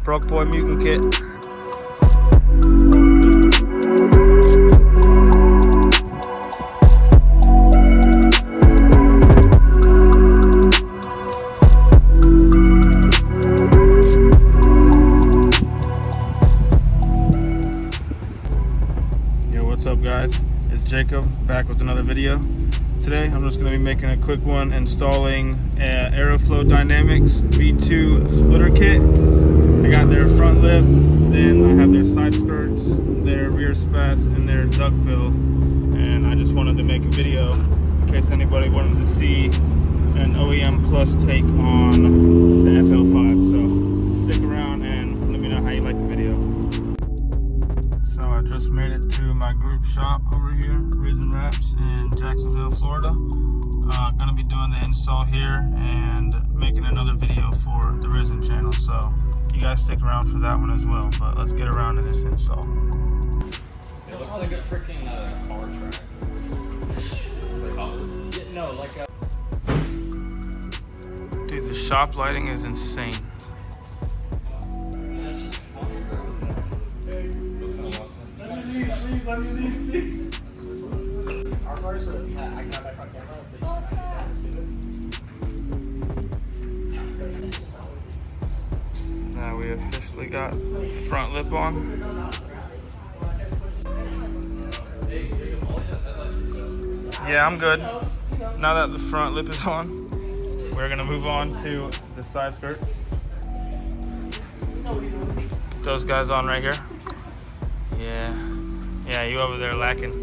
Broke Boy Mutant Kit. Yo, what's up guys? It's Jacob back with another video. Today I'm just going to be making a quick one installing Aeroflow Dynamics V2 splitter kit. I got their front lip, then I have their side skirts, their rear spats, and their duckbill. And I just wanted to make a video in case anybody wanted to see an OEM Plus take on the FL5. So stick around and let me know how you like the video. So I just made it to my group shop over here, Risen Wraps in Jacksonville, Florida. Gonna be doing the install here and making another video for the Risen channel. So you guys stick around for that one as well. But let's get around to this install. It looks like a freaking car track. No, like a... Dude, the shop lighting is insane. Now we officially got front lip on. Yeah, I'm good. Now that the front lip is on, we're gonna move on to the side skirts. Those guys on right here. Yeah, you over there lacking.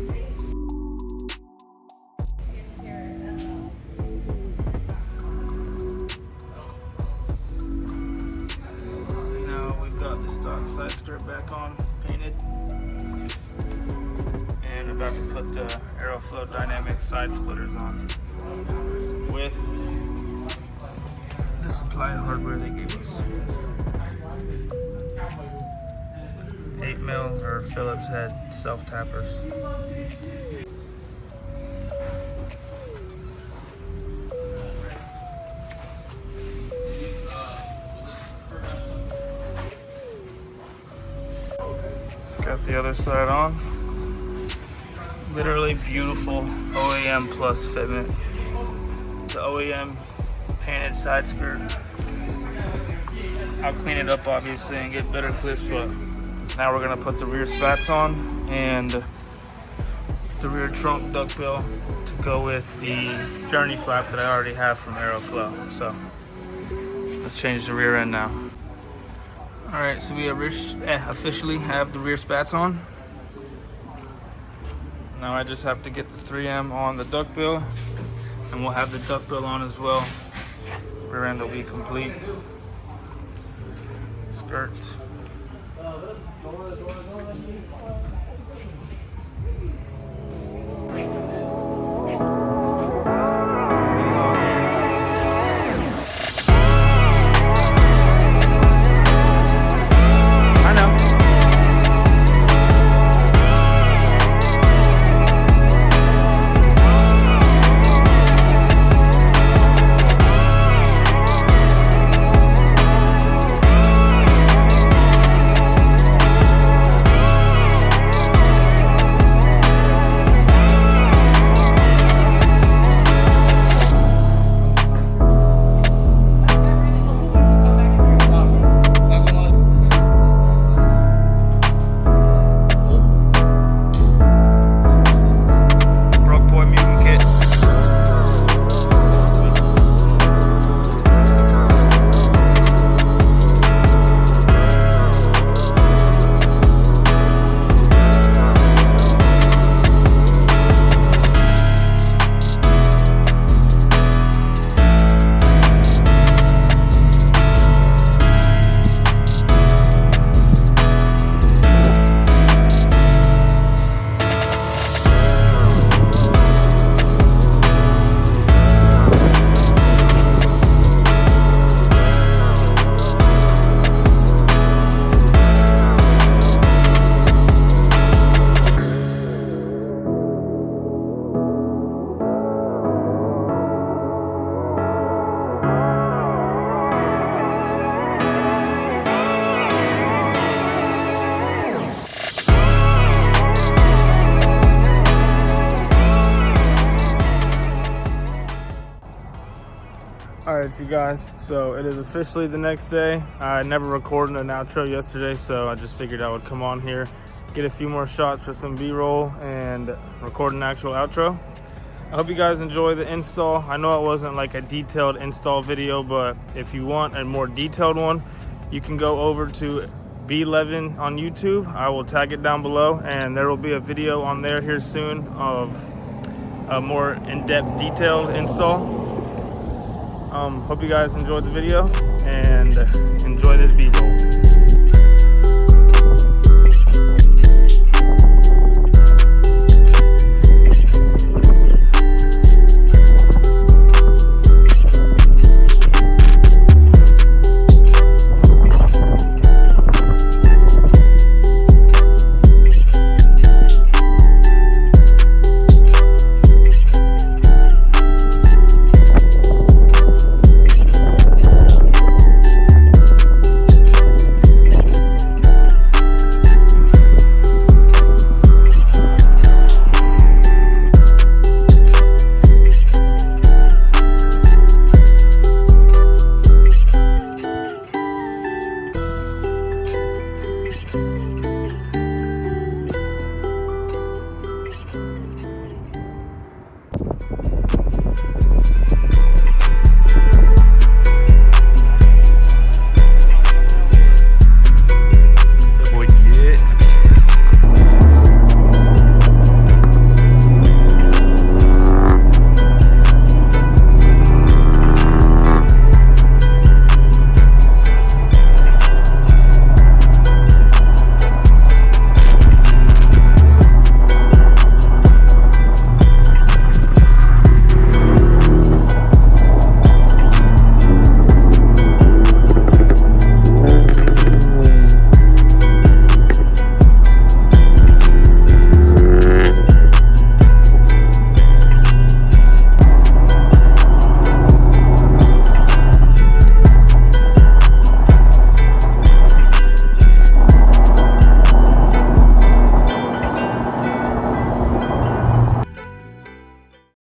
Side skirt back on, painted, and about to put the Aeroflow Dynamics side splitters on with the supply of hardware they gave us. 8mm or Phillips head self tappers. Got the other side on. Literally beautiful OEM Plus fitment. The OEM painted side skirt. I'll clean it up obviously and get better clips, but now we're gonna put the rear spats on and the rear trunk duckbill to go with the journey flap that I already have from Aeroflow. So let's change the rear end now. Alright, so we officially have the rear spats on. Now I just have to get the 3M on the duckbill, and we'll have the duckbill on as well. Rear end will be complete. Skirts. Alright, you guys, so it is officially the next day. I never recorded an outro yesterday, so I just figured I would come on here, get a few more shots for some B-roll, and record an actual outro. I hope you guys enjoy the install. I know it wasn't like a detailed install video, but if you want a more detailed one, you can go over to B11 on YouTube. I will tag it down below, and there will be a video on there here soon of a more in-depth detailed install. Hope you guys enjoyed the video and enjoy this B-roll.